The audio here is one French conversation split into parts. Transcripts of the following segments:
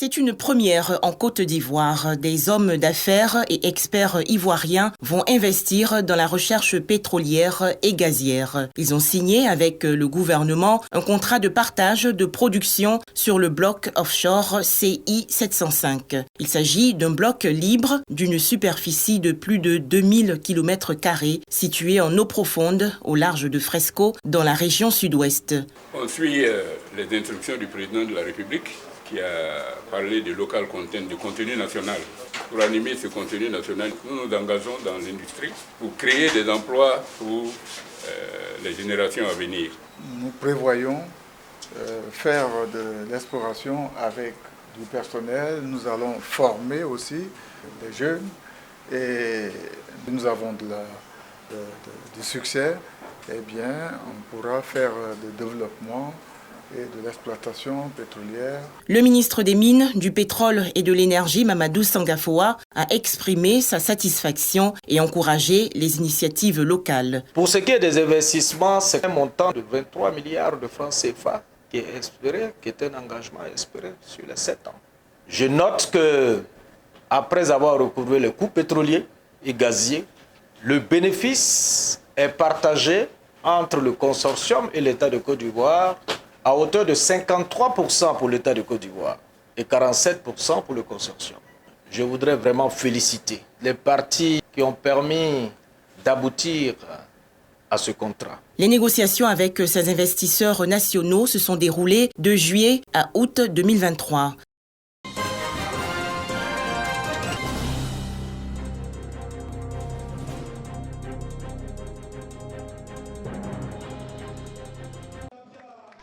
C'est une première en Côte d'Ivoire. Des hommes d'affaires et experts ivoiriens vont investir dans la recherche pétrolière et gazière. Ils ont signé avec le gouvernement un contrat de partage de production sur le bloc offshore CI 705. Il s'agit d'un bloc libre d'une superficie de plus de 2000 km² situé en eau profonde au large de Fresco dans la région sud-ouest. On suit les instructions du président de la République qui a parlé de local content, du contenu national. Pour animer ce contenu national, nous nous engageons dans l'industrie pour créer des emplois pour les générations à venir. Nous prévoyons faire de l'exploration avec du personnel. Nous allons former aussi les jeunes et nous avons du succès. Eh bien, on pourra faire du développement et de l'exploitation pétrolière. Le ministre des Mines, du Pétrole et de l'Énergie, Mamadou Sangafoa, a exprimé sa satisfaction et encouragé les initiatives locales. Pour ce qui est des investissements, c'est un montant de 23 milliards de francs CFA qui est espéré, qui est un engagement espéré sur les 7 ans. Je note que, après avoir recouvré les coûts pétroliers et gaziers, le bénéfice est partagé entre le consortium et l'État de Côte d'Ivoire à hauteur de 53% pour l'État de Côte d'Ivoire et 47% pour le consortium. Je voudrais vraiment féliciter les parties qui ont permis d'aboutir à ce contrat. Les négociations avec ces investisseurs nationaux se sont déroulées de juillet à août 2023.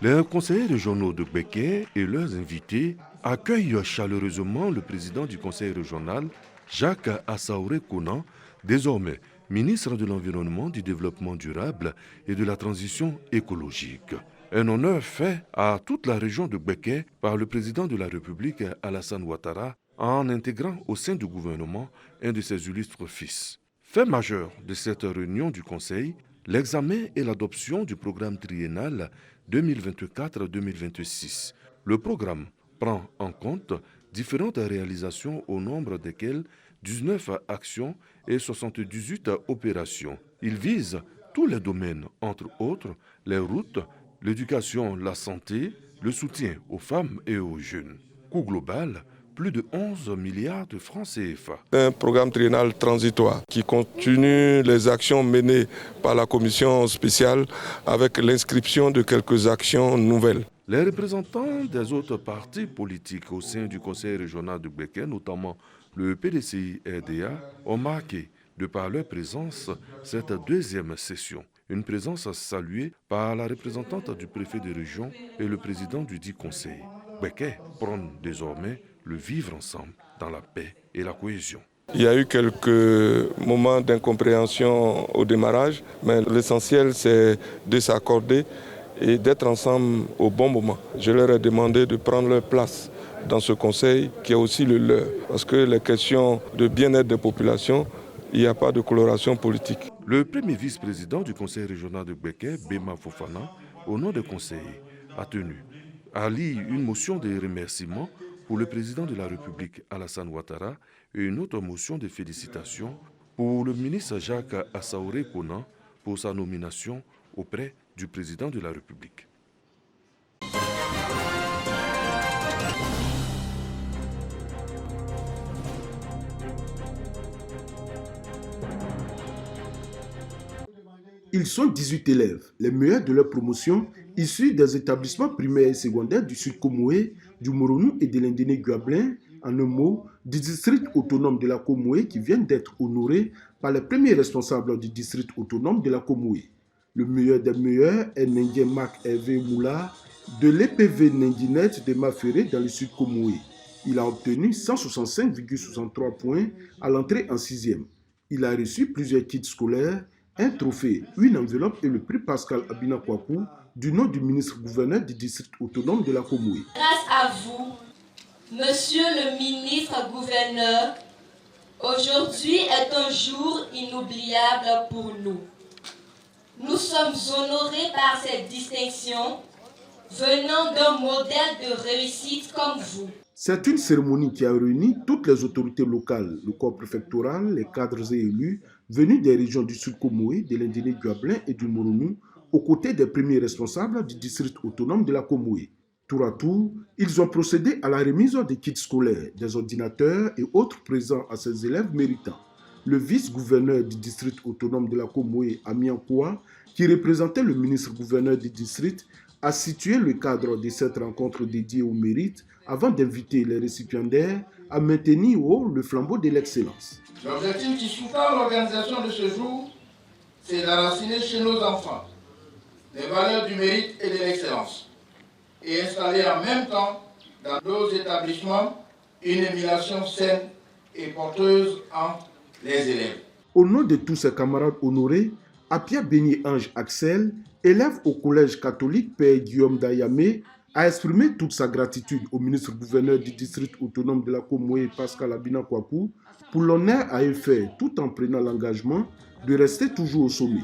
Les conseillers régionaux de Béquet et leurs invités accueillent chaleureusement le président du conseil régional, Jacques Assaouré Kounan, désormais ministre de l'Environnement, du Développement durable et de la Transition écologique. Un honneur fait à toute la région de Béquet par le président de la République, Alassane Ouattara, en intégrant au sein du gouvernement un de ses illustres fils. Fait majeur de cette réunion du conseil, l'examen et l'adoption du programme triennal 2024-2026. Le programme prend en compte différentes réalisations au nombre desquelles 19 actions et 78 opérations. Il vise tous les domaines, entre autres les routes, l'éducation, la santé, le soutien aux femmes et aux jeunes. Coût global, plus de 11 milliards de francs CFA. Un programme triennal transitoire qui continue les actions menées par la commission spéciale avec l'inscription de quelques actions nouvelles. Les représentants des autres partis politiques au sein du conseil régional de Béquet, notamment le PDCI-RDA, ont marqué, de par leur présence, cette deuxième session. Une présence saluée par la représentante du préfet de région et le président du dit conseil. Béquet prône désormais le vivre ensemble dans la paix et la cohésion. Il y a eu quelques moments d'incompréhension au démarrage, mais l'essentiel c'est de s'accorder et d'être ensemble au bon moment. Je leur ai demandé de prendre leur place dans ce conseil qui est aussi le leur, parce que les questions de bien-être des populations, il n'y a pas de coloration politique. Le premier vice-président du conseil régional de Béquet, Bema Fofana, au nom des conseillers, a tenu à lire une motion de remerciement pour le président de la République, Alassane Ouattara, et une autre motion de félicitations pour le ministre Jacques Assaouré Kounan pour sa nomination auprès du président de la République. Ils sont 18 élèves, les meilleurs de leur promotion, issus des établissements primaires et secondaires du Sud Comoé, du Moronou et de l'Indéné-Guablin, en un mot, du district autonome de la Comoé qui viennent d'être honorés par les premiers responsables du district autonome de la Comoé. Le meilleur des meilleurs est Ndien Marc Hervé Moula de l'EPV Ndinet de Maféré dans le Sud Comoé. Il a obtenu 165,63 points à l'entrée en 6e. Il a reçu plusieurs kits scolaires, un trophée, une enveloppe et le prix Pascal Abina Kwaku du nom du ministre-gouverneur du district autonome de la Comoé. Grâce à vous, monsieur le ministre-gouverneur, aujourd'hui est un jour inoubliable pour nous. Nous sommes honorés par cette distinction venant d'un modèle de réussite comme vous. C'est une cérémonie qui a réuni toutes les autorités locales, le corps préfectoral, les cadres et élus venus des régions du Sud Comoé, de l'Indéné-Guablin et du Moronou, aux côtés des premiers responsables du district autonome de la Comoé. Tour à tour, ils ont procédé à la remise des kits scolaires, des ordinateurs et autres présents à ces élèves méritants. Le vice-gouverneur du district autonome de la Comoé, Amiankoua, qui représentait le ministre-gouverneur du district, a situé le cadre de cette rencontre dédiée au mérite avant d'inviter les récipiendaires à maintenir haut le flambeau de l'excellence. L'objectif qui sous-tend l'organisation de ce jour, c'est d'enraciner chez nos enfants les valeurs du mérite et de l'excellence et installer en même temps dans nos établissements une émulation saine et porteuse entre les élèves. Au nom de tous ses camarades honorés, Apia Béni-Ange Axel, élève au collège catholique Père Guillaume d'Ayamé, a exprimé toute sa gratitude au ministre-gouverneur du district autonome de la Comoé, Pascal Abina Kwaku, pour l'honneur à eux fait tout en prenant l'engagement de rester toujours au sommet.